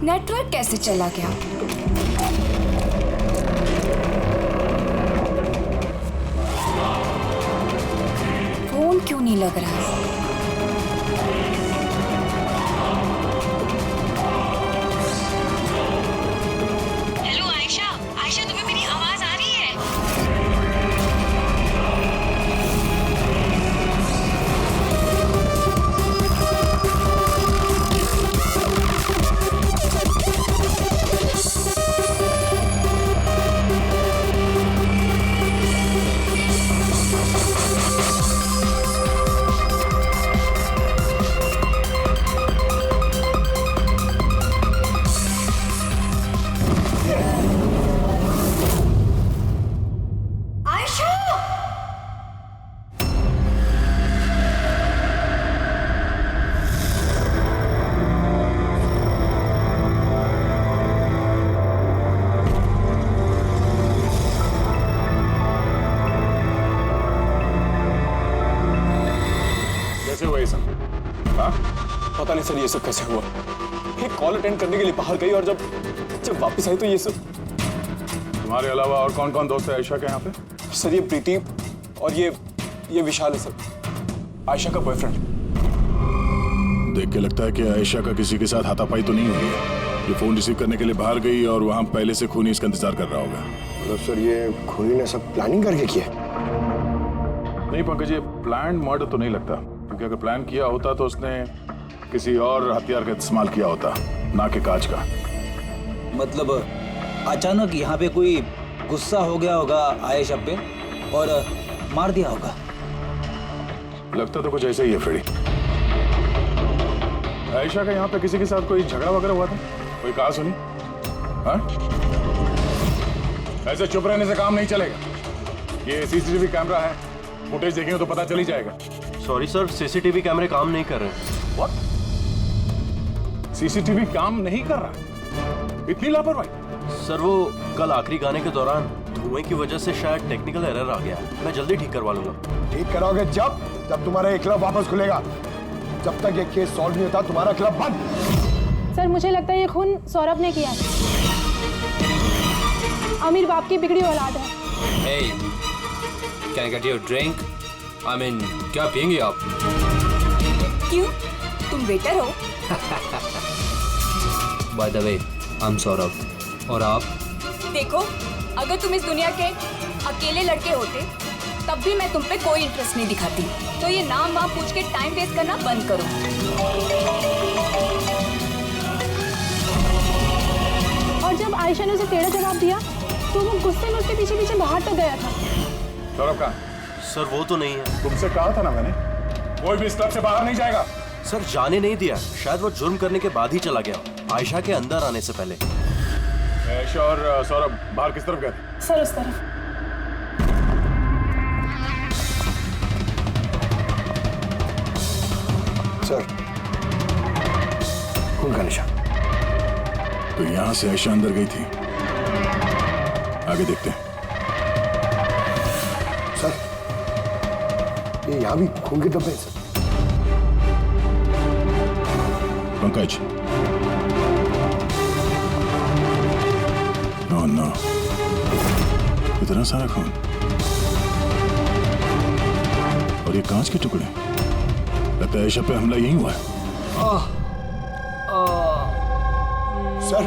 Network कैसे चला गया? फोन क्यों नहीं लग रहा? हेलो आयशा, आयशा तुम्हें मेरी आवाज आ रही है? पता नहीं सर ये सब कैसे हुआ। एक कॉल अटेंड करने के लिए बाहर गई और जब वापस आई तो ये सब। तुम्हारे अलावा और कौन कौन दोस्त है आयशा के यहाँ पे? सर ये प्रीति और ये विशाल है सर, आयशा का बॉयफ्रेंड। देख के लगता है कि आयशा का किसी के साथ हाथापाई तो नहीं हुई है। ये फोन रिसीव करने के लिए बाहर गई और वहां पहले से खूनी इसका इंतजार कर रहा होगा। मतलब सर ये खूनी ने सब प्लानिंग करके किया? नहीं पंकज, ये प्लान मर्डर तो नहीं लगता, क्योंकि अगर प्लान किया होता तो उसने किसी और हथियार का इस्तेमाल किया होता, ना कि कांच का। मतलब अचानक यहाँ पे कोई गुस्सा हो गया होगा आयशा पे और मार दिया होगा। लगता तो कुछ ऐसा ही है फ्रेडी। आयशा का यहाँ पे किसी के साथ कोई झगड़ा वगैरह हुआ था? कोई कहा सुनी? हाँ? ऐसे चुप रहने से काम नहीं चलेगा। ये सीसीटीवी कैमरा है, फुटेज देखेंगे तो पता चल ही जाएगा। सॉरी सर, सीसीटीवी कैमरे काम नहीं कर रहे। What? सीसीटीवी काम नहीं कर रहा? इतनी लापरवाही? सर वो कल आखिरी गाने के दौरान धुएं की वजह से शायद टेक्निकल एरर आ गया। मैं जल्दी ठीक करवा लूंगा। ठीक कराओगे जब तुम्हारा ये क्लब वापस खुलेगा। जब तक ये केस सॉल्व नहीं होता तुम्हारा क्लब बंद। सर मुझे लगता है ये खून सौरभ ने किया है। अमीर बाप की बिगड़ी औलाद है। Hey, can I get you a drink? I mean, क्या पियेंगे आप? क्यों? तुम वेटर हो? By the way, I'm Saurabh. और आप? देखो, अगर तुम इस दुनिया के अकेले लड़के होते तब भी मैं तुम पे कोई इंटरेस्ट नहीं दिखाती। तो ये नाम वाम पूछ के टाइम वेस्ट करना बंद करो। और जब आयशा ने उसे टेढ़ा जवाब दिया तो वो गुस्से में उसके पीछे पीछे बाहर तक गया था। सौरभ का? सर वो तो नहीं है। तुमसे कहा था ना मैंने, कोई भी इस क्लब से बाहर नहीं जाएगा। सर जाने नहीं दिया, शायद वो जुर्म करने के बाद ही चला गया, आयशा के अंदर आने से पहले। आयशा और सौरभ बाहर किस तरफ गए? सर उस तरफ। सर खून का निशान। तो यहां से आयशा अंदर गई थी। आगे देखते हैं। सर ये यहाँ भी खून के धब्बे हैं सर। पंकज, नो नो, इतना सारा खून और ये कांच के टुकड़े। लगता है आयशा पे हमला यही हुआ है। सर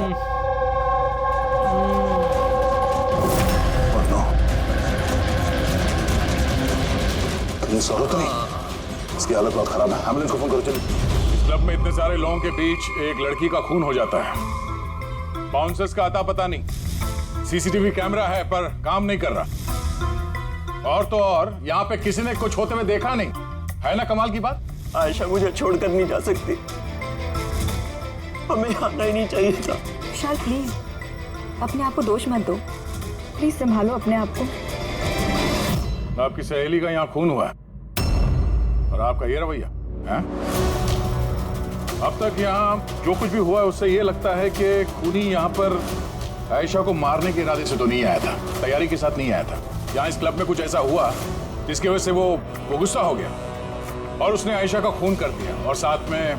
ये सौरभ तो नहीं? इसकी हालत बहुत खराब है, एम्बुलेंस को फोन करो। चलिए। इस क्लब में इतने सारे लोगों के बीच एक लड़की का खून हो जाता है। बाउंसर्स का आता पता नहीं, सीसीटीवी कैमरा है पर काम नहीं कर रहा। और तो और यहाँ पे किसी ने कुछ होते हुए देखा नहीं है ना। कमाल की बात। आयशा मुझे छोड़कर नहीं जा सकती, हमें आना ही नहीं चाहिए था। विशाल प्लीज अपने आप को दोष मत दो, प्लीज संभालो अपने आप को। आपकी सहेली का यहाँ खून हुआ है और आपका ये रवैया है? अब तक यहाँ जो कुछ भी हुआ है उससे ये लगता है कि खूनी यहाँ पर आयशा को मारने के इरादे से तो नहीं आया था, तैयारी के साथ नहीं आया था। यहाँ इस क्लब में कुछ ऐसा हुआ जिसकी वजह से वो गुस्सा हो गया और उसने आयशा का खून कर दिया और साथ में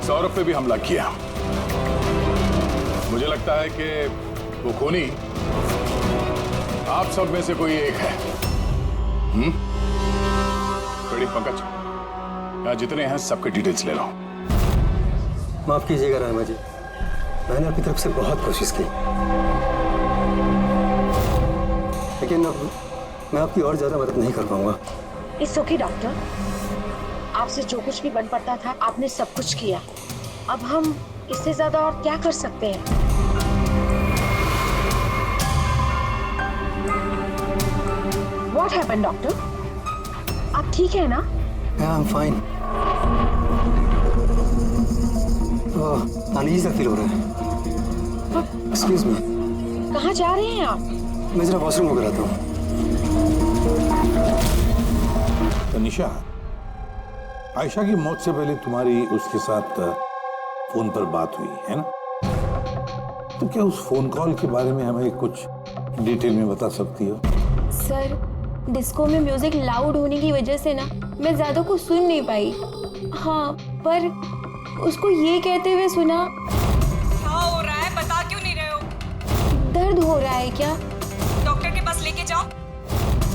सौरभ पे भी हमला किया। मुझे लगता है कि वो खूनी आप सब में से कोई एक है। बड़ी पंकज, यहाँ जितने हैं सबके डिटेल्स ले लो। माफ कीजिएगा रामा जी, मैंने अपनी तरफ से बहुत कोशिश की, लेकिन मैं आपकी और ज्यादा मदद नहीं कर पाऊंगा। इट्स ओके डॉक्टर, आपसे जो कुछ भी बन पड़ता था आपने सब कुछ किया। अब हम इससे ज्यादा और क्या कर सकते हैं? What happened, doctor? आप ठीक है ना? Yeah, I'm fine. अनईजी सा फील हो रहा है। Excuse me. कहाँ जा रहे हैं आप? मैं जरा वॉशरूम होकर आता हूँ। तनिषा, आयशा की मौत से पहले तुम्हारी उसके साथ फोन पर बात हुई है ना? तो क्या उस फोन कॉल के बारे में हमें कुछ डिटेल में बता सकती हो? सर, डिस्को में म्यूजिक लाउड होने की वजह से ना मैं ज्यादा कुछ सुन नहीं पाई। हाँ, पर उसको ये कहते हुए सुना। क्या हो रहा है, बता क्यों नहीं रहे हो? दर्द हो रहा है क्या? डॉक्टर के पास लेके जाओ।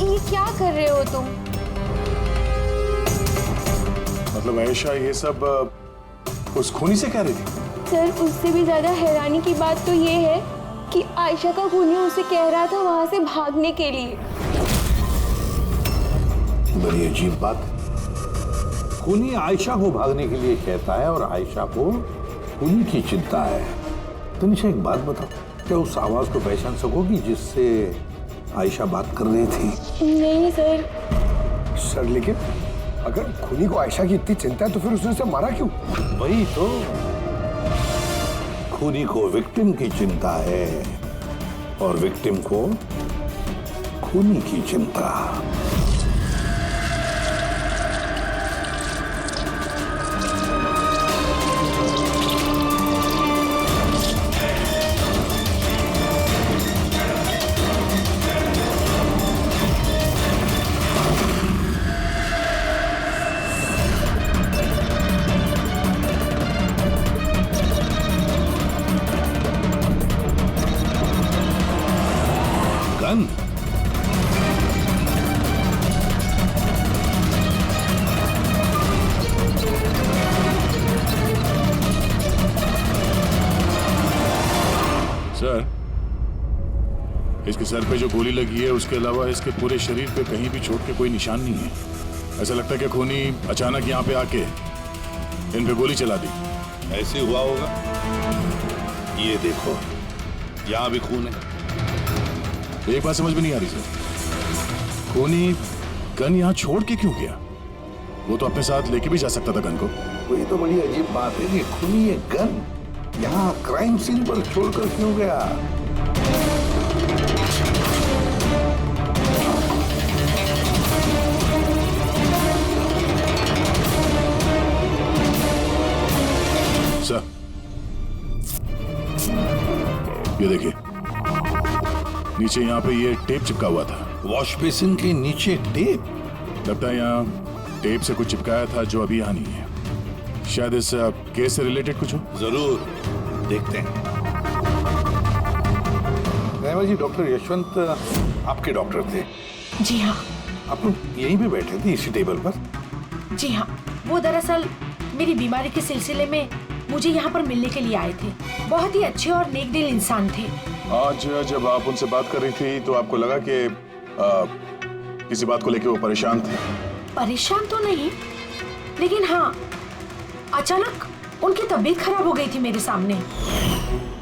ये क्या कर रहे हो तुम? मतलब आयशा ये सब उस खूनी से कह रही थी? सर, उससे भी ज्यादा हैरानी की बात तो ये है कि आयशा का खूनी उसे कह रहा था वहां से भागने के लिए। बड़ी अजीब बात। खूनी आयशा को भागने के लिए कहता है और आयशा को खूनी की चिंता है। तनिषा एक बात बताओ, क्या उस आवाज को पहचान सकोगी जिससे आयशा बात कर रही थी? नहीं सर। सर, लेकिन अगर खूनी को आयशा की इतनी चिंता है तो फिर उसने उसे मारा क्यों? वही तो, खूनी को विक्टिम की चिंता है और विक्टिम को खूनी की चिंता। सर, इसके सर पे जो गोली लगी है उसके अलावा इसके पूरे शरीर पे कहीं भी चोट के कोई निशान नहीं है। ऐसा लगता है कि खूनी अचानक यहाँ पे आके इन पे गोली चला दी। ऐसे हुआ होगा। ये देखो, यहाँ भी खून है। एक बात समझ में नहीं आ रही सर, खूनी गन यहाँ छोड़ के क्यों गया? वो तो अपने साथ लेके भी जा सकता था गन को। वही तो बड़ी अजीब बात है कि खूनी ये गन यहाँ क्राइम सीन पर छोड़कर क्यों गया? सर, ये देखिए, नीचे यहाँ पे ये टेप चिपका हुआ था। वॉश बेसिन के नीचे टेप? लगता है यहाँ टेप से कुछ चिपकाया था जो अभी यहाँ नहीं है। शायद इस केस से रिलेटेड कुछ हो। जरूर देखते हैं। रहमा जी, डॉक्टर यशवंत आपके डॉक्टर थे? जी हाँ। आप लोग यहीं पे बैठे थे इसी टेबल पर? जी हाँ, वो दरअसल मेरी बीमारी के सिलसिले में मुझे यहाँ पर मिलने के लिए आए थे। बहुत ही अच्छे और नेक दिल इंसान थे। आज जब आप उनसे बात कर रही थी तो आपको लगा कि किसी बात को लेकर वो परेशान थे? परेशान तो नहीं, लेकिन हाँ, अचानक उनकी तबीयत खराब हो गई थी मेरे सामने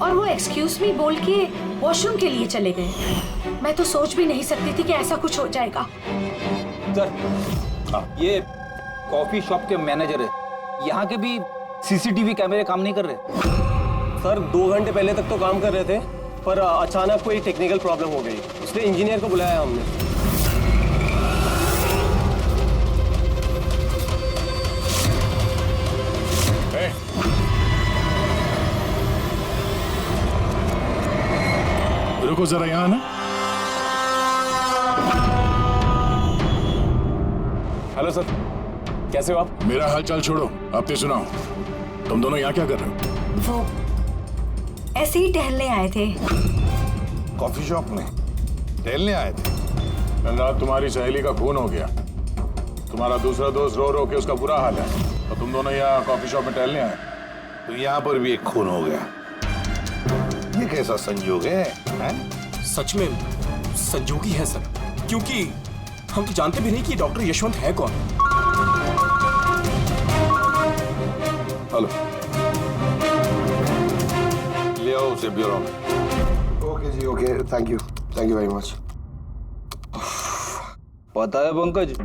और वो एक्सक्यूज मी बोल के वॉशरूम के लिए चले गए। मैं तो सोच भी नहीं सकती थी कि ऐसा कुछ हो जाएगा। सर, ये कॉफी शॉप के मैनेजर है। यहाँ के भी सीसीटीवी कैमरे काम नहीं कर रहे। सर, 2 घंटे पहले तक तो काम कर रहे थे, पर अचानक कोई टेक्निकल प्रॉब्लम हो गई, इसलिए इंजीनियर को बुलाया हमने। रुको जरा यहाँ ना। हेलो सर, कैसे हो आप? मेरा हालचाल छोड़ो, अब तो सुनाओ, तुम दोनों यहाँ क्या कर रहे हो? वो ऐसे ही टहलने आए थे। कॉफी शॉप में टहलने आए थे? कल रात तुम्हारी सहेली का खून हो गया, तुम्हारा दूसरा दोस्त रो रो के उसका बुरा हाल है, तो तुम दोनों यहाँ कॉफी शॉप में टहलने आए। तो यहाँ पर भी एक खून हो गया। ये कैसा संयोग है, हैं? सच में संजोगी है सर, क्योंकि हम तो जानते भी नहीं कि डॉक्टर यशवंत है कौन। हेलो, ले आओ उसे ब्यूरो में। Okay ji, okay, thank you very much. पता है पंकज,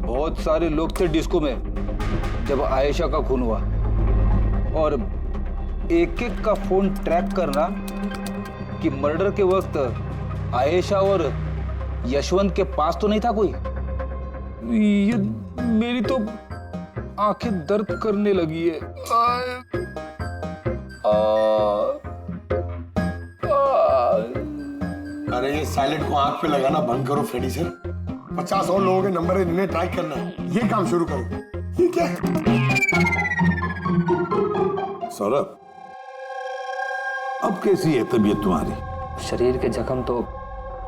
बहुत सारे लोग थे डिस्को में जब आयशा का खून हुआ, और एक एक का फोन ट्रैक करना कि मर्डर के वक्त आयशा और यशवंत के पास तो नहीं था कोई। ये मेरी तो आंखें दर्द करने लगी है। अरे ये साइलेंट को आंख पे लगाना बंद करो फ्रेडी सर। 50 और लोगों के नंबर है, इन्हें ट्राई करना है। ये काम शुरू करो। ये क्या है? सौरभ, अब कैसी है तबीयत तुम्हारी? शरीर के जख्म तो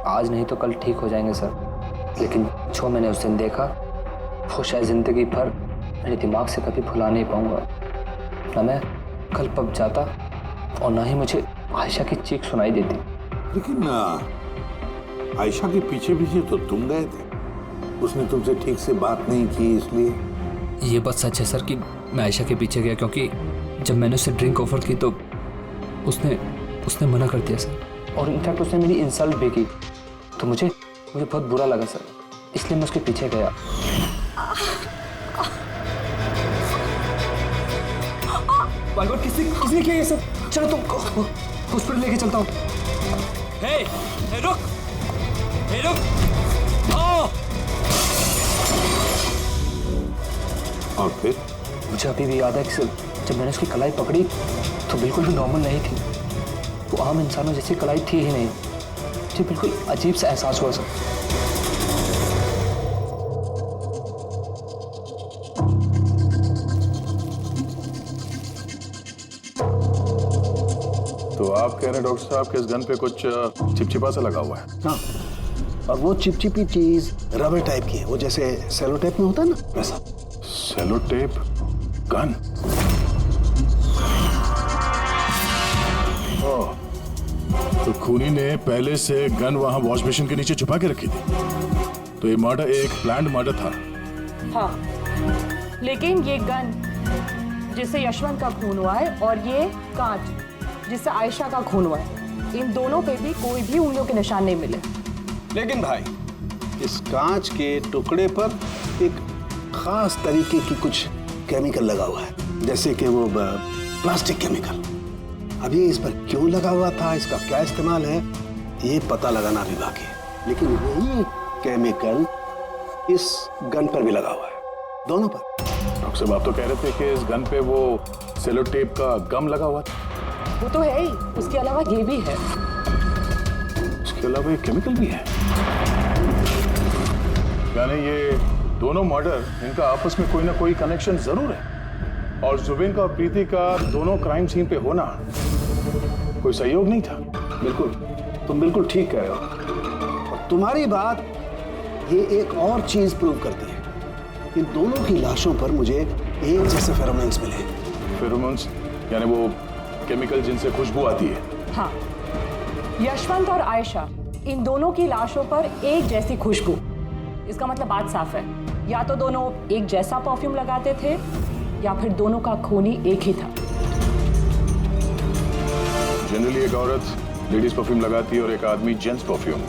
आज नहीं तो कल ठीक हो जाएंगे सर, लेकिन जो मैंने उस दिन देखा वो शायद जिंदगी भर मेरे दिमाग से कभी भुला नहीं पाऊंगा। ना मैं कल पब जाता और ना ही मुझे आयशा की चीख सुनाई देती। लेकिन आयशा के पीछे पीछे तो तुम गए थे, उसने तुमसे ठीक से बात नहीं की, इसलिए। ये बात सच है सर कि मैं आयशा के पीछे गया, क्योंकि जब मैंने उसे ड्रिंक ऑफर की तो उसने मना कर दिया सर, और इनफैक्ट उसने मेरी इंसल्ट भी की, तो मुझे बहुत बुरा लगा सर, इसलिए मैं उसके पीछे गया। किसने किया ये सब? चलो तुम हॉस्पिटल लेके चलता हूँ। रुक। और फिर? मुझे अभी भी याद है कि जब मैंने उसकी कलाई पकड़ी तो बिल्कुल भी नॉर्मल नहीं थी, वो आम इंसानों जैसी कलाई थी ही नहीं। मुझे बिल्कुल अजीब सा एहसास हुआ सर। तो आप कह रहे हैं डॉक्टर साहब कि इस गन पे कुछ चिपचिपा सा लगा हुआ है? हाँ, और वो चिपचिपी चीज रबर टाइप की है, वो जैसे सेलो टेप में होता है ना, वैसा। Cello tape gun? ओह, तो खूनी ने पहले से गन वहां वॉश बेसिन के नीचे छुपा के रखी थी। तो ये मर्डर एक प्लान्ड मर्डर था। हाँ, लेकिन ये गन जिससे यशवंत का खून हुआ है और ये कांच जिससे आयशा का खून हुआ है, इन दोनों पे भी कोई भी उंगलियों के निशान नहीं मिले। लेकिन भाई, इस कांच के टुकड़े पर एक खास तरीके की कुछ केमिकल लगा हुआ है, जैसे कि वो प्लास्टिक केमिकल। अब ये इस पर क्यों लगा हुआ था, इसका क्या इस्तेमाल है, ये पता लगाना भी बाकी है। लेकिन यही केमिकल इस गन पर भी लगा हुआ है, दोनों पर। डॉक्टर साहब, आप तो कह रहे थे कि इस गन पे वो सेलो टेप का गम लगा हुआ था। वो तो है ही, उसके अलावा ये भी है। उसके अलावा ये केमिकल भी है? यानी ये दोनों मर्डर, इनका आपस में कोई ना कोई कनेक्शन जरूर है, और जुबिन का और प्रीति का दोनों क्राइम सीन पे होना कोई सहयोग नहीं था। बिल्कुल, तुम बिल्कुल ठीक कह रहे हो। और तुम्हारी बात ये एक और चीज प्रूव करती है। इन दोनों की लाशों पर मुझे एक जैसे फेरोमोन्स मिले। फेरोमोन्स यानी वो केमिकल जिनसे खुशबू आती है? हाँ, यशवंत और आयशा, इन दोनों की लाशों पर एक जैसी खुशबू। इसका मतलब बात साफ है, या तो दोनों एक जैसा परफ्यूम लगाते थे या फिर दोनों का खून ही एक ही था। जनरली एक औरत लेडीज परफ्यूम लगाती है और एक आदमी जेंट्स परफ्यूम।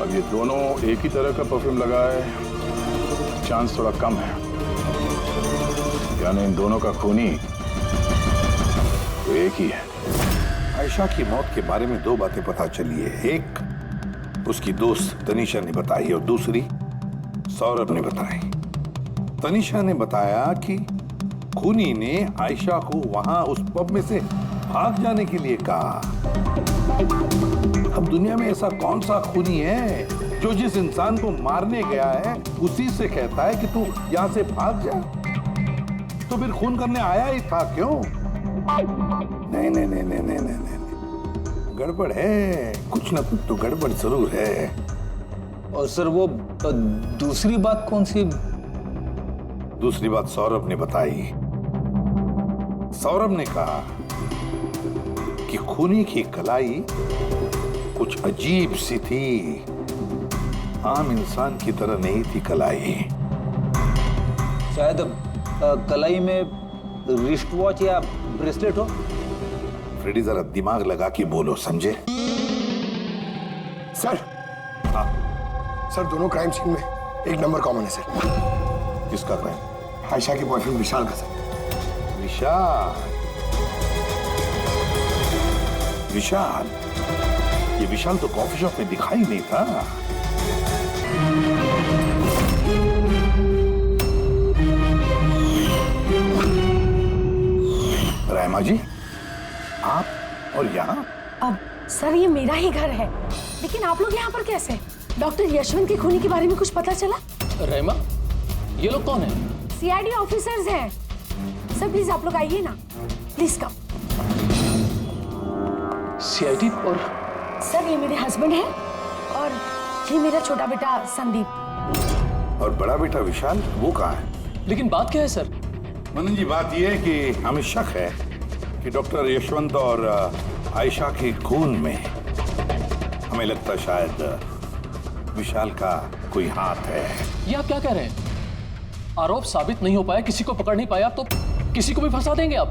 अब ये दोनों एक ही तरह का परफ्यूम लगाए, चांस थोड़ा कम है, यानी इन दोनों का खूनी तो एक ही है। आयशा की मौत के बारे में दो बातें पता चली है। एक उसकी दोस्त तनीषा ने बताई और दूसरी सौरभ ने बताई। तनीषा ने बताया कि खूनी ने आयशा को वहां उस पब में से भाग जाने के लिए कहा। अब दुनिया में ऐसा कौन सा खूनी है जो जिस इंसान को मारने गया है उसी से कहता है कि तू यहां से भाग जा? तो फिर खून करने आया ही था क्यों? नहीं नहीं नहीं नहीं नहीं नहीं नहीं, गड़बड़ है, कुछ ना कुछ तो गड़बड़ जरूर है। और सर वो दूसरी बात कौन सी? दूसरी बात सौरभ ने बताई। सौरभ ने कहा कि खूनी की कलाई कुछ अजीब सी थी, आम इंसान की तरह नहीं थी कलाई। शायद कलाई में रिस्ट वॉच या ब्रेसलेट हो। फ्रेडी जरा दिमाग लगा के बोलो, समझे? सर, हाँ सर दोनों क्राइम सीन में एक नंबर कॉमन है सर। किसका क्राइम? आयशा के बॉयफ्रेंड विशाल का सर। विशाल? विशाल? ये विशाल तो कॉफी शॉप में दिखाई नहीं था। रहमा जी, आप और यहाँ? अब सर ये मेरा ही घर है, लेकिन आप लोग यहाँ पर कैसे? डॉक्टर यशवंत के खूनी के बारे में कुछ पता चला? रहमा, ये लोग कौन हैं? सीआईडी ऑफिसर्स हैं। सर प्लीज आप लोग आइए ना, प्लीज कम। सीआईडी? और सर ये मेरे हस्बैंड हैं और ये मेरा छोटा बेटा संदीप। और बड़ा बेटा विशाल, वो कहाँ है? लेकिन बात क्या है सर? मनन जी, बात यह है कि हमें शक है कि डॉक्टर यशवंत और आयशा के खून में हमें लगता शायद विशाल का कोई हाथ है। ये आप क्या कह रहे हैं? आरोप साबित नहीं हो पाया, किसी को पकड़ नहीं पाया, तो किसी को भी फंसा देंगे आप?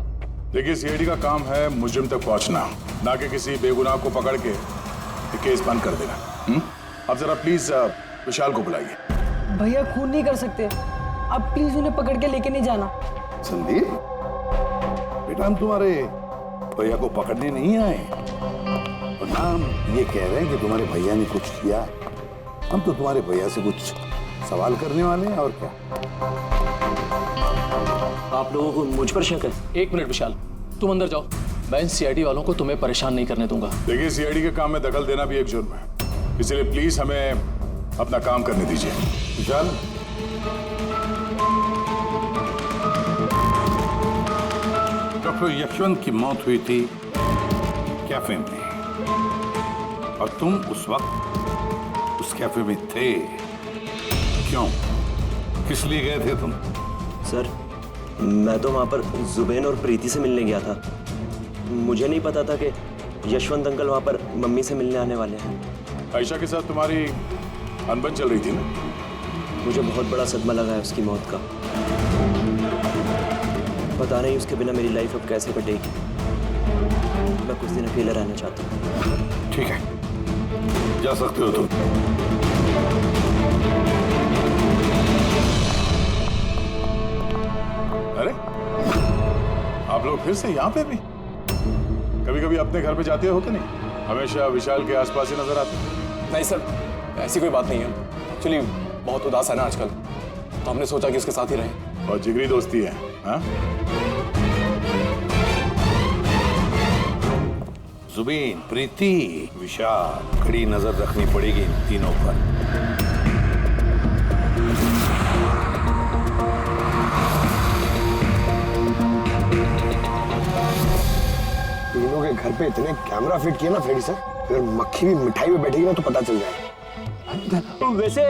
देखिए, सीआईडी का काम है मुजरिम तक पहुंचना, ना कि किसी बेगुनाह को पकड़ के केस बंद कर देना। अब जरा प्लीज विशाल को बुलाइए। भैया खून नहीं कर सकते, अब प्लीज उन्हें पकड़ के लेके नहीं जाना। संदीप बेटा, हम तुम्हारे भैया को पकड़ने नहीं आए और ना हम ये कह रहे हैं कि तुम्हारे भैया ने कुछ किया। हम तो तुम्हारे भैया से कुछ सवाल करने वाले हैं, और क्या। आप लोगों को मुझ पर शक है? एक मिनट विशाल, तुम अंदर जाओ, मैं इन सीआईडी वालों को तुम्हें परेशान नहीं करने दूंगा। देखिए, सीआईडी के काम में दखल देना भी एक जुर्म है, इसलिए प्लीज हमें अपना काम करने दीजिए। विशाल, डॉक्टर यशवंत की मौत हुई थी कैफे में और तुम उस वक्त उस कैफे में थे। क्यों, किस लिए गए थे तुम? सर, मैं तो वहाँ पर जुबैन और प्रीति से मिलने गया था। मुझे नहीं पता था कि यशवंत अंकल वहाँ पर मम्मी से मिलने आने वाले हैं। आयशा के साथ तुम्हारी अनबन चल रही थी ना? मुझे बहुत बड़ा सदमा लगा है उसकी मौत का। पता नहीं उसके बिना मेरी लाइफ अब कैसे कटेगी। मैं कुछ दिन अकेला रहना चाहता हूँ। ठीक है, जा सकते हो तुम। अरे, आप लोग फिर से यहाँ पे भी? कभी कभी अपने घर पे जाते हो कि नहीं? हमेशा विशाल के आसपास ही नजर आते हैं। नहीं सर, ऐसी कोई बात नहीं है। एक्चुअली बहुत उदास है ना आजकल, तो हमने सोचा कि उसके साथ ही रहें। और जिगरी दोस्ती है, हाँ? जुबीन, प्रीति, विशाल, कड़ी नजर रखनी पड़ेगी इन तीनों पर। तीनों के घर पे इतने कैमरा फिट किए ना फ्रेडी सर, अगर मक्खी भी मिठाई में बैठेगी ना तो पता चल जाएगा। वैसे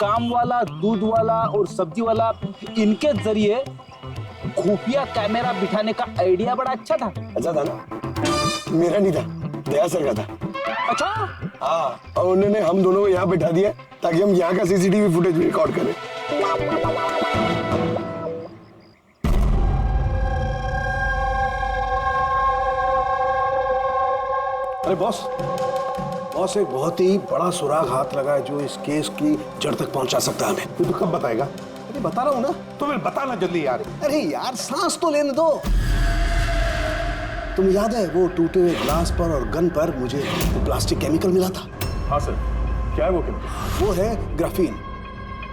काम वाला, दूध वाला और सब्जी वाला, इनके जरिए खुफिया कैमरा बिठाने का आइडिया बड़ा अच्छा था। अच्छा था ना? मेरा नहीं था, दया सर का था। अच्छा? हाँ, और उन्होंने हम दोनों को यहाँ बैठा दिया ताकि हम यहाँ का सीसीटीवी फुटेज रिकॉर्ड करें। अरे बॉस, बॉस एक बहुत ही बड़ा सुराग हाथ लगा है जो इस केस की जड़ तक पहुंचा सकता है हमें। तू तो कब बताएगा? अरे बता रहा हूँ ना। तो फिर बताना जल्दी यार। अरे यार सांस तो लेने दो। तुम्हें याद है वो टूटे हुए ग्लास पर और गन पर मुझे वो प्लास्टिक केमिकल मिला था? हाँ सर, क्या है वो केमिकल? वो है ग्राफीन,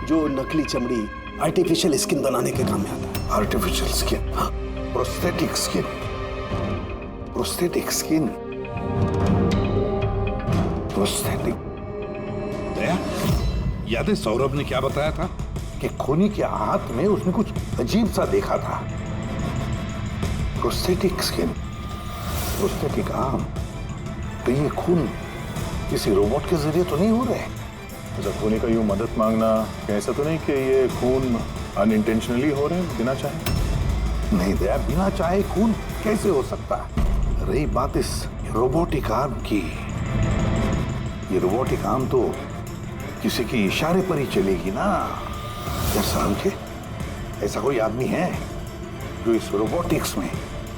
जो नकली चमड़ी, आर्टिफिशियल स्किन बनाने के काम में आता है। Artificial skin? हाँ, prosthetic skin. Prosthetic skin, prosthetic. Daya, याद है सौरभ ने क्या बताया था कि खूनी के हाथ में उसने कुछ अजीब सा देखा था? प्रोस्थेटिक स्किन, प्रोस्थेटिक आर्म, तो ये खून किसी रोबोट के जरिए तो नहीं हो रहे? अच्छा, खूनी का यूं मदद मांगना ऐसा तो नहीं कि ये खून अनइंटेंशनली हो रहे हैं बिना चाहे? नहीं दया, बिना चाहे खून कैसे हो सकता है? रही बात इस रोबोटिक आर्म की, ये रोबोटिक आर्म तो किसी के इशारे पर ही चलेगी ना। के ऐसा कोई आदमी है जो इस रोबोटिक्स में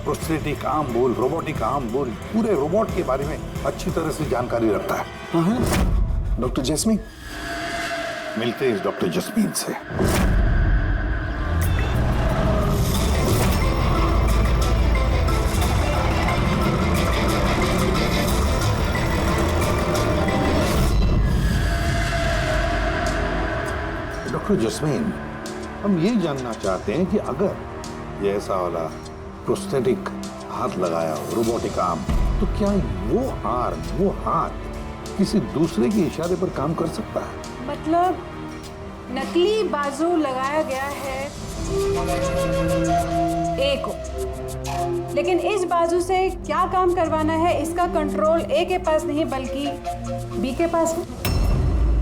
प्रोस्थेटिक आर्म बोल, रोबोटिक आर्म बोल, पूरे रोबोट के बारे में अच्छी तरह से जानकारी रखता है? हाँ है डॉक्टर जैस्मीन। मिलते हैं इस डॉक्टर जैस्मीन से। डॉक्टर जैस्मीन, हम ये जानना चाहते हैं कि अगर ये ऐसा वाला प्रोस्थेटिक हाथ लगाया हो, रोबोटिक आर्म, तो क्या वो आर्म, वो हाथ किसी दूसरे के इशारे पर काम कर सकता है? मतलब नकली बाजू लगाया गया है ए को, लेकिन इस बाजू से क्या काम करवाना है इसका कंट्रोल ए के पास नहीं बल्कि बी के पास है।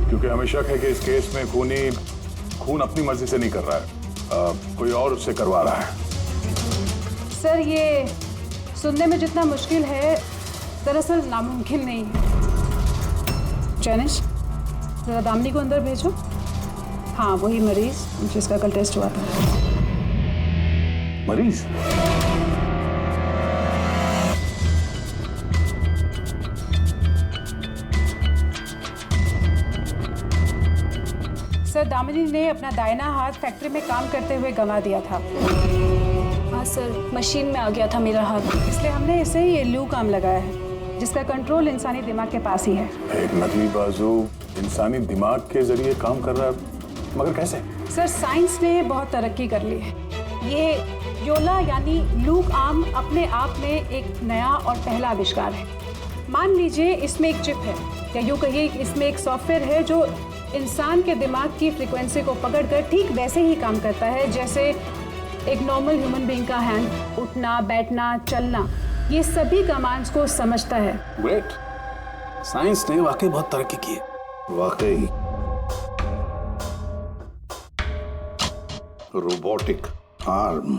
क्योंकि हमें शक है कि इस केस में खून अपनी मर्जी से नहीं कर रहा है, कोई और उससे करवा रहा है। सर, ये सुनने में जितना मुश्किल है दरअसल नामुमकिन नहीं है। जैनिश, जरा दामिनी को अंदर भेजो। हाँ, वही मरीज जिसका कल टेस्ट हुआ था। मरीज? सर, दामिनी ने अपना दाहिना हाथ फैक्ट्री में काम करते हुए गंवा दिया था। हाँ सर, मशीन में आ गया था मेरा हाथ, इसलिए हमने इसे ये लू काम लगाया है जिसका कंट्रोल इंसानी दिमाग के पास ही है। एक नकली बाजू इंसानी दिमाग के जरिए काम कर रहा है, मगर कैसे? सर, साइंस ने बहुत तरक्की कर ली है। ये योला यानी लूक आर्म अपने आप में एक नया और पहला आविष्कार है। मान लीजिए इसमें एक चिप है, या यूँ कहिए इसमें एक सॉफ्टवेयर है जो इंसान के दिमाग की फ्रीक्वेंसी को पकड़कर ठीक वैसे ही काम करता है जैसे एक नॉर्मल ह्यूमन बीइंग का हैंड, उठना, बैठना, चलना, ये सभी कमांड्स को समझता है। ग्रेट, साइंस ने वाकई बहुत तरक्की की है। वाकई रोबोटिक आर्म।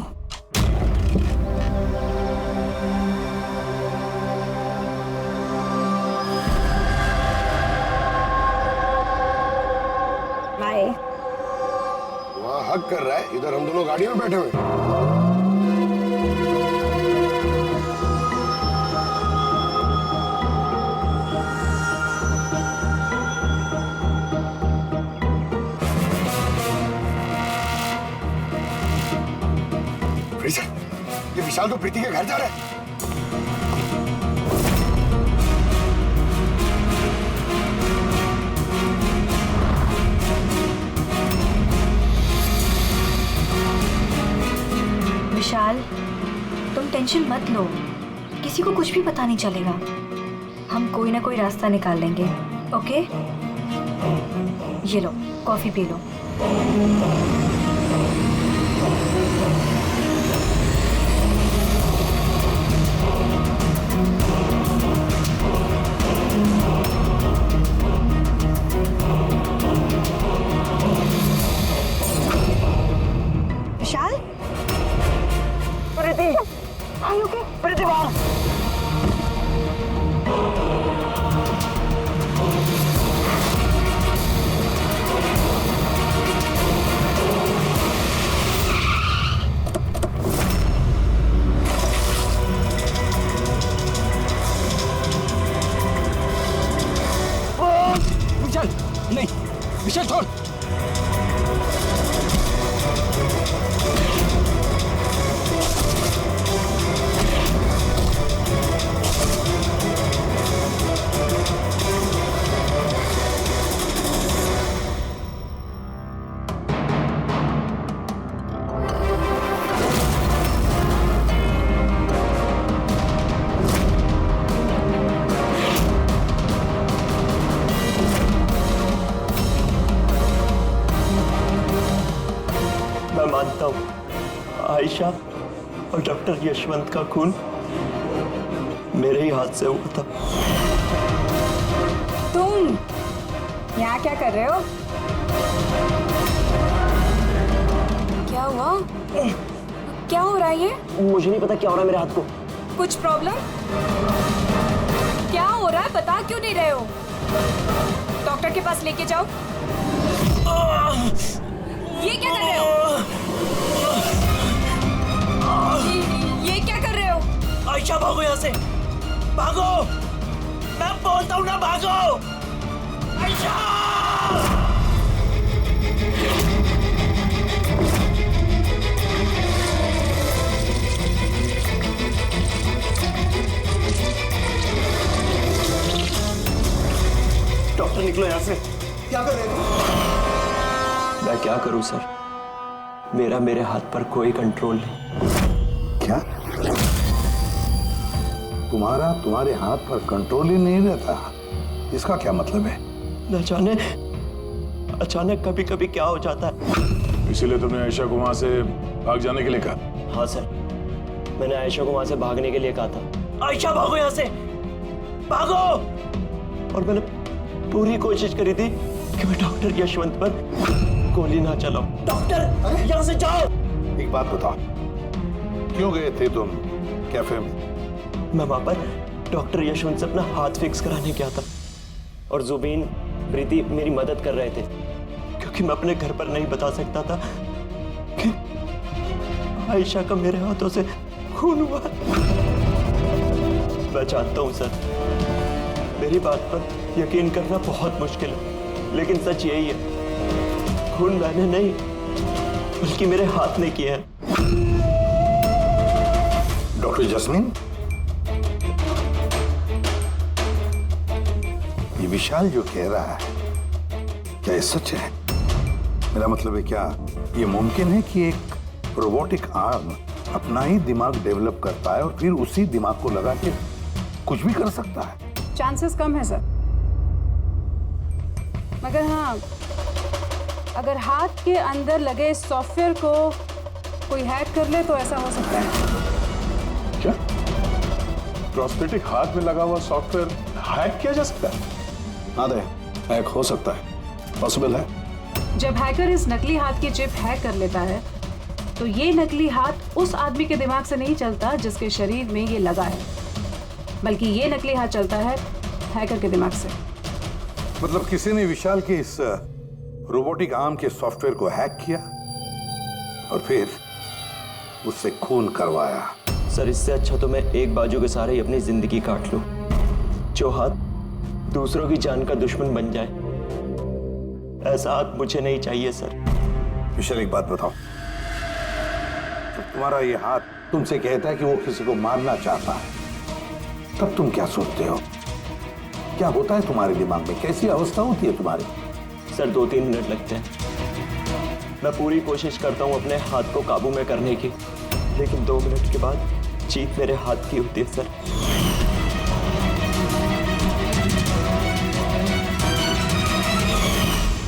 बाय। वहाँ हक कर रहा है, इधर हम दोनों गाड़ी में बैठे हुए हैं। ये विशाल तो प्रीति के घर जा रहा है। विशाल, तुम टेंशन मत लो, किसी को कुछ भी पता नहीं चलेगा। हम कोई ना कोई रास्ता निकाल लेंगे, ओके? ये लो, कॉफी पी लो। विशाल, प्रीति, प्रीति बाहर। विशाल, नहीं, विशाल छोड़। डॉक्टर यशवंत का खून मेरे ही हाथ से हुआ था। तुम यहाँ क्या कर रहे हो? क्या हुआ? क्या हो रहा है ये? मुझे नहीं पता क्या हो रहा है मेरे हाथ को। कुछ प्रॉब्लम? क्या हो रहा है बता क्यों नहीं रहे हो? डॉक्टर के पास लेके जाओ। ये क्या कर रहे हो? ये क्या कर रहे हो? आयशा भागो यहाँ से, भागो! मैं बोलता हूँ ना भागो! आयशा! डॉक्टर निकलो यहाँ से। क्या कर रहे हो? मैं क्या करूं सर, मेरे हाथ पर कोई कंट्रोल नहीं। क्या? तुम्हारे हाथ पर कंट्रोल ही नहीं रहता? इसका क्या मतलब है? न जाने अचानक कभी कभी क्या हो जाता है। इसीलिए तुमने आयशा को वहां से भाग जाने के लिए कहा? हाँ सर, मैंने आयशा को वहां से भागने के लिए कहा था। आयशा भागो यहाँ से, भागो! और मैंने पूरी कोशिश करी थी कि मैं डॉक्टर यशवंत पर गोली ना चलाऊं। डॉक्टर यहाँ से जाओ! एक बात बताओ, क्यों गए थे तुम कैफे में? मैं वहां पर डॉक्टर यशवंत से अपना हाथ फिक्स कराने गया था और जुबीन, प्रीति मेरी मदद कर रहे थे क्योंकि मैं अपने घर पर नहीं बता सकता था कि आयशा का मेरे हाथों से खून हुआ। मैं जानता हूं सर, मेरी बात पर यकीन करना बहुत मुश्किल है, लेकिन सच यही है, खून मैंने नहीं बल्कि मेरे हाथ ने किया है। डॉक्टर जस्मीन, ये विशाल जो कह रहा है क्या ये सच है? मेरा मतलब है, क्या ये मुमकिन है कि एक रोबोटिक आर्म अपना ही दिमाग डेवलप करता है और फिर उसी दिमाग को लगा के कुछ भी कर सकता है? चांसेस कम है सर, मगर हाँ, अगर हाथ के अंदर लगे सॉफ्टवेयर को कोई हैक कर ले तो ऐसा हो सकता है। क्या? प्रोस्थेटिक हाथ में लगा हुआ सॉफ्टवेयर हैक किया जा सकता है? हाँ दे, हैक हो सकता है, पॉसिबल है। जब हैकर इस नकली हाथ की चिप हैक कर लेता है तो ये नकली हाथ उस आदमी के दिमाग से नहीं चलता जिसके शरीर में ये लगा है, बल्कि ये नकली हाथ चलता है हैकर के दिमाग से। मतलब किसी ने विशाल के इस रोबोटिक आर्म के सॉफ्टवेयर को हैक किया और फिर उससे खून करवाया। सर, इससे अच्छा तो मैं एक बाजू के सहारे ही अपनी जिंदगी काट लूं, जो हाथ दूसरों की जान का दुश्मन बन जाए। ऐसा हाथ मुझे नहीं चाहिए सर। विशाल, एक बात बताओ, तो तुम्हारा ये हाथ तुमसे कहता है कि वो किसी को मारना चाहता है, तब तुम क्या सोचते हो? क्या होता है तुम्हारे दिमाग में? कैसी अवस्था होती है तुम्हारी? सर, 2-3 मिनट लगते हैं। मैं पूरी कोशिश करता हूं अपने हाथ को काबू में करने की, लेकिन 2 मिनट के बाद जीत मेरे हाथ की होती है सर।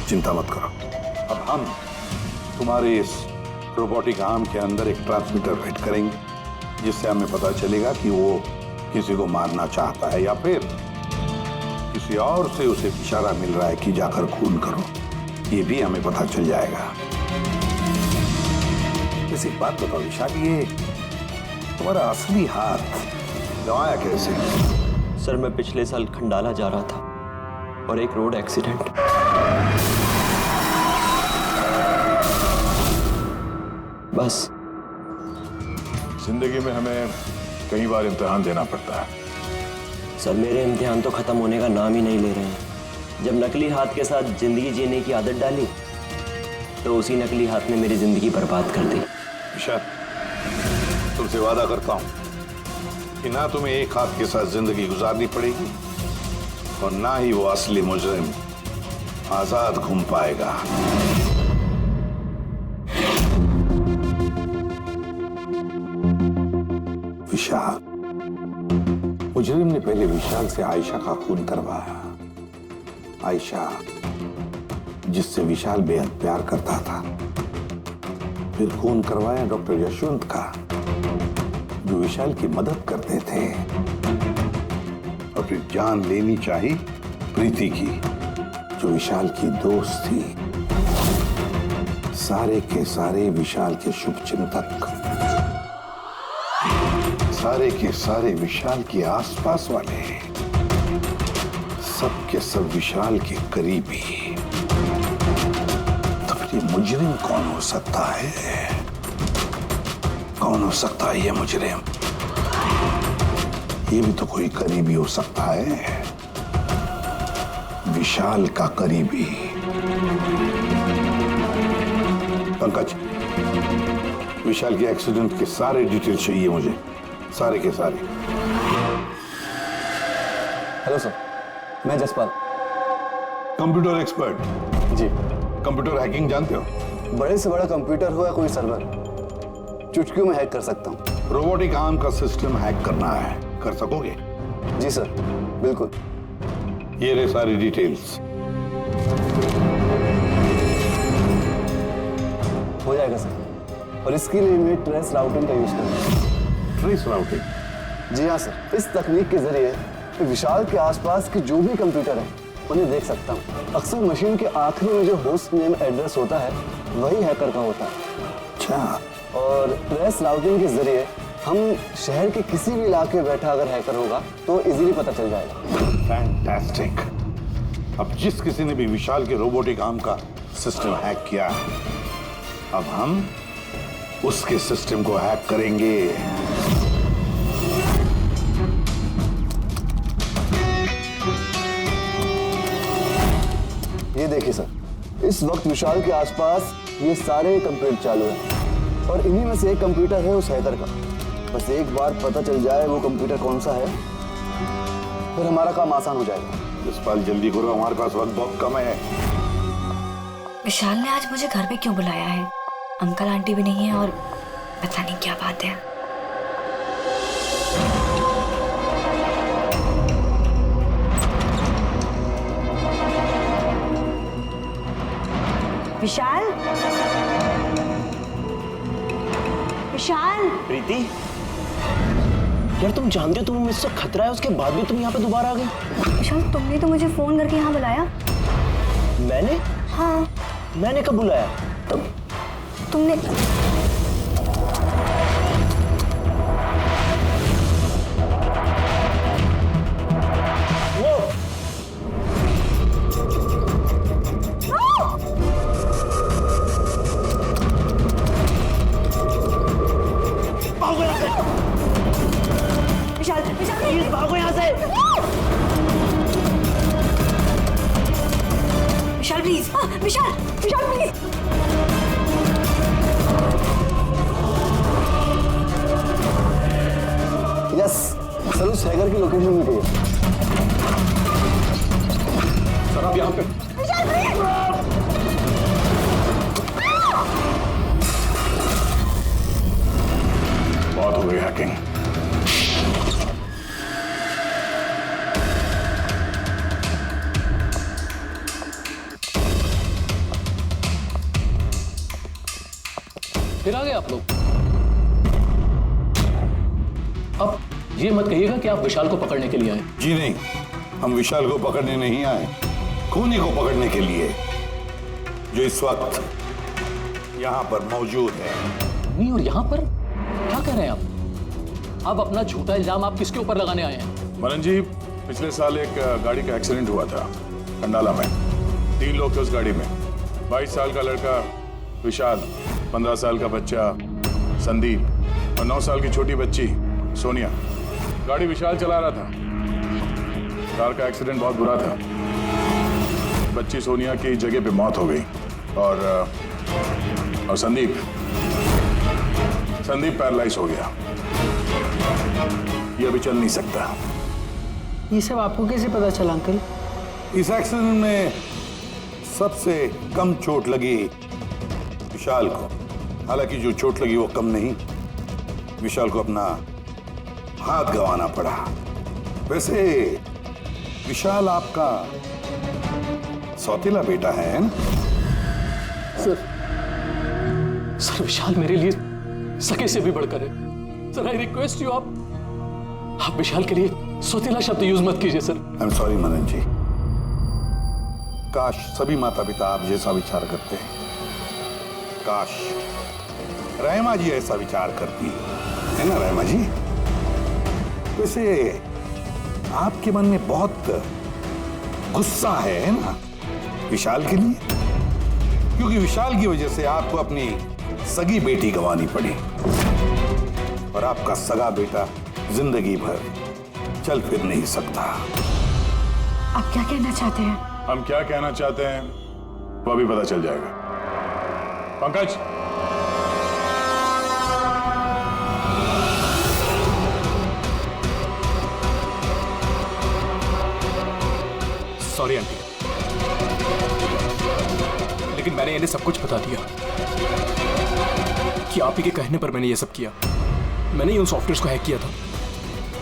चिंता मत करो, अब हम तुम्हारे इस रोबोटिक आर्म के अंदर एक ट्रांसमीटर फिट करेंगे, जिससे हमें पता चलेगा कि वो किसी को मारना चाहता है या फिर किसी और से उसे इशारा मिल रहा है कि जाकर खून करो। ये भी हमें पता चल जाएगा। वैसे एक बात बताओ विशाल, ये तुम्हारा असली हाथ गंवाया कैसे? सर, मैं पिछले साल खंडाला जा रहा था और एक रोड एक्सीडेंट। बस। जिंदगी में हमें कई बार इम्तिहान देना पड़ता है। सर, मेरे इम्तिहान तो खत्म होने का नाम ही नहीं ले रहे हैं। जब नकली हाथ के साथ जिंदगी जीने की आदत डाली तो उसी नकली हाथ ने मेरी जिंदगी बर्बाद कर दी। विशाल, तुमसे वादा करता हूं कि ना तुम्हें एक हाथ के साथ जिंदगी गुजारनी पड़ेगी और ना ही वो असली मुजरिम आजाद घूम पाएगा। विशाल, मुजरिम ने पहले विशाल से आयशा का खून करवाया। आयशा, जिससे विशाल बेहद प्यार करता था। फिर खून करवाया डॉक्टर यशवंत का, विशाल की मदद करते थे और फिर जान लेनी चाहिए प्रीति की, जो विशाल की दोस्त थी। सारे के सारे विशाल के शुभचिंतक, सारे के सारे विशाल के आसपास वाले, सब के सब विशाल के करीबी। तो फिर ये मुजरिम कौन हो सकता है? कौन हो सकता है ये मुजरिम? ये भी तो कोई करीबी हो सकता है, विशाल का करीबी। पंकज, विशाल के एक्सीडेंट के सारे डिटेल चाहिए मुझे, सारे के सारे। हेलो सर, मैं जसपाल, कंप्यूटर एक्सपर्ट। जी। कंप्यूटर हैकिंग जानते हो? बड़े से बड़ा कंप्यूटर हो या कोई सर्वर, चुटकियों में हैक कर सकता हूँ। रोबोटिक आर्म का सिस्टम हैक करना है, कर सकोगे? जी सर, बिल्कुल। ये रहे सारी डिटेल्स। हो जाएगा सर, और इसके लिए मैं ट्रेस राउटिंग का यूज करूँगा। Trace routing? जी हाँ सर, इस तकनीक के जरिए विशाल के आसपास के जो भी कंप्यूटर हैं उन्हें देख सकता हूँ। अक्सर मशीन के आखिरी में जो होस्ट नेम एड्रेस होता है वही हैकर का होता है। अच्छा। और ट्रेस राउटिंग के जरिए हम शहर के किसी भी इलाके में बैठा अगर हैकर होगा तो इजीली पता चल जाएगा। फैंटास्टिक। अब जिस किसी ने भी विशाल के रोबोटिक आर्म का सिस्टम हैक किया, अब हम उसके सिस्टम को हैक करेंगे। ये देखिए सर, इस वक्त विशाल के आसपास ये सारे कंप्यूटर चालू हैं और इन्हीं में से एक कंप्यूटर है उस हैकर का। बस एक बार पता चल जाए वो कंप्यूटर कौन सा है, फिर हमारा काम आसान हो जाएगा। जसपाल जल्दी करो, हमारे पास वक्त बहुत कम है। विशाल ने आज मुझे घर पे क्यों बुलाया है? अंकल आंटी भी नहीं है और पता नहीं क्या बात है। विशाल, विशाल। प्रीति, यार तुम जानते हो तुम्हें मुझसे खतरा है, उसके बाद भी तुम यहाँ पे दोबारा आ गई। विशाल, तुमने तो मुझे फोन करके यहाँ बुलाया। मैंने? हाँ। मैंने कब बुलाया? तुमने विशाल, विशाल प्लीज भागो यहाँ से। Vishal please, Vishal, Vishal please. Yes sir, उस हैकर की लोकेशन मिल गई है। सर आप यहाँ पे। विशाल प्लीज। बहुत हो गई हैकिंग। फिर आ गए आप लोग। अब ये मत कहिएगा कि आप विशाल को पकड़ने के लिए आए। जी नहीं, हम विशाल को पकड़ने नहीं आए, खूनी को पकड़ने के लिए, जो इस वक्त यहाँ पर मौजूद है। नहीं, और यहाँ पर क्या कह रहे हैं आप? अब अपना झूठा इल्जाम आप किसके ऊपर लगाने आए हैं? मनन जी, पिछले साल एक गाड़ी का एक्सीडेंट हुआ था कंडाला में। 3 लोग थे उस गाड़ी में। 22 साल का लड़का विशाल, 15 साल का बच्चा संदीप और 9 साल की छोटी बच्ची सोनिया। गाड़ी विशाल चला रहा था। कार का एक्सीडेंट बहुत बुरा था। बच्ची सोनिया की जगह पे मौत हो गई और संदीप पैरालाइज हो गया। ये अभी चल नहीं सकता। ये सब आपको कैसे पता चला अंकल? इस एक्सीडेंट में सबसे कम चोट लगी विशाल को। हालांकि जो चोट लगी वो कम नहीं, विशाल को अपना हाथ गंवाना पड़ा। वैसे विशाल आपका सौतेला बेटा है ना? सर विशाल मेरे लिए सके से भी बढ़कर है। सर आई रिक्वेस्ट यू, आप विशाल के लिए सौतेला शब्द यूज मत कीजिए सर। आई एम सॉरी मनन जी। काश सभी माता पिता आप जैसा विचार करते हैं। काश रहमा जी ऐसा विचार करती है ना रहमा जी। वैसे आपके मन में बहुत गुस्सा है ना विशाल के लिए, क्योंकि विशाल की वजह से आपको अपनी सगी बेटी गंवानी पड़ी और आपका सगा बेटा जिंदगी भर चल फिर नहीं सकता। आप क्या कहना चाहते हैं? हम क्या कहना चाहते हैं वो अभी पता चल जाएगा। पंकज, सॉरी आंटी, लेकिन मैंने इन्हें सब कुछ बता दिया कि आप ही के कहने पर मैंने ये सब किया। मैंने ही उन सॉफ्टवेयर्स को हैक किया था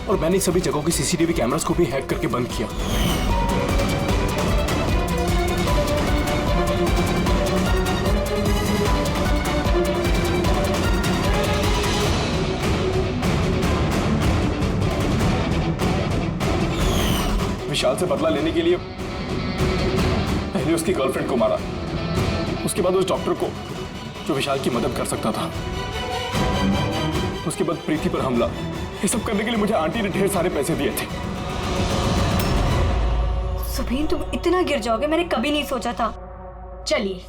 और मैंने सभी जगहों की सीसीटीवी कैमरास को भी हैक करके बंद किया। विशाल से बदला लेने के लिए पहले उसकी गर्लफ्रेंड को मारा, उसके बाद उस डॉक्टर को जो विशाल की मदद कर सकता था, उसके बाद प्रीति पर हमला। ये सब करने के लिए मुझे आंटी ने ढेर सारे पैसे दिए थे। सुबीन, तुम इतना गिर जाओगे मैंने कभी नहीं सोचा था। चलिए,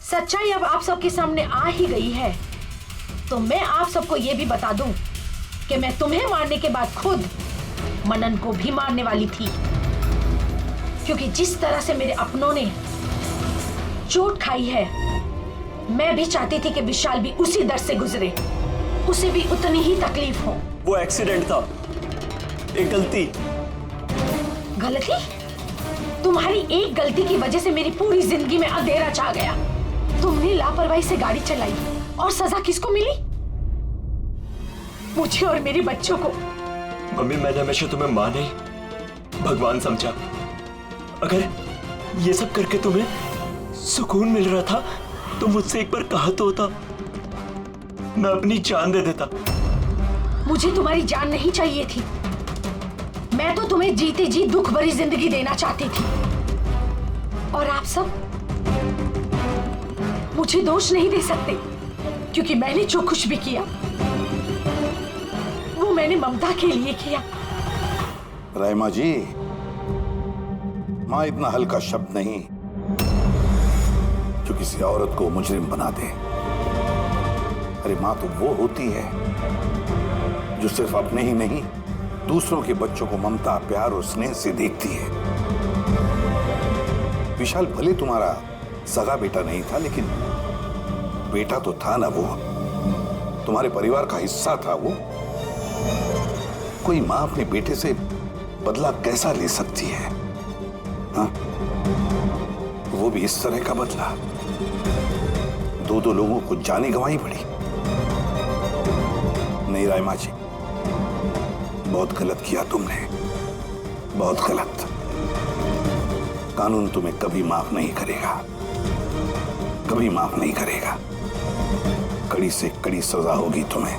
सच्चाई अब आप सबके सामने आ ही गई है, तो मैं आप सबको ये भी बता दूं कि मैं तुम्हें मारने के बाद खुद मनन को भी मारने वाली थी, क्योंकि जिस तरह से मेरे अपनों ने चोट खाई है, मैं भी चाहती थी कि विशाल भी उसी दर्द से गुजरे, उसे भी उतनी ही तकलीफ हो। वो एक्सीडेंट था, एक गलती। गलती? तुम्हारी एक गलती की वजह से मेरी पूरी जिंदगी में अंधेरा छा गया। तुमने लापरवाही से गाड़ी चलाई और सजा किसको मिली? मुझे और मेरे बच्चों को। मम्मी, मैंने हमेशा तुम्हें मां नहीं भगवान समझा। अगर ये सब करके तुम्हें सुकून मिल रहा था तो मुझसे एक बार कहा तो होता, मैं अपनी जान दे देता। मुझे तुम्हारी जान नहीं चाहिए थी, मैं तो तुम्हें जीते जी दुख भरी जिंदगी देना चाहती थी। और आप सब मुझे दोष नहीं दे सकते, क्योंकि मैंने जो कुछ भी किया वो मैंने ममता के लिए किया। रहमा जी, मां इतना हल्का शब्द नहीं जो किसी औरत को मुजरिम बना दे। अरे मां तो वो होती है जो सिर्फ अपने ही नहीं दूसरों के बच्चों को ममता, प्यार और स्नेह से देखती है। विशाल भले तुम्हारा सगा बेटा नहीं था, लेकिन बेटा तो था ना, वो तुम्हारे परिवार का हिस्सा था। वो कोई मां अपने बेटे से बदला कैसा ले सकती है? हाँ? वो भी इस तरह का बदला। दो लोगों को जाने गंवाई पड़ी। नहीं रायमा जी, बहुत गलत किया तुमने, बहुत गलत। कानून तुम्हें कभी माफ नहीं करेगा, कभी माफ नहीं करेगा। कड़ी से कड़ी सजा होगी तुम्हें।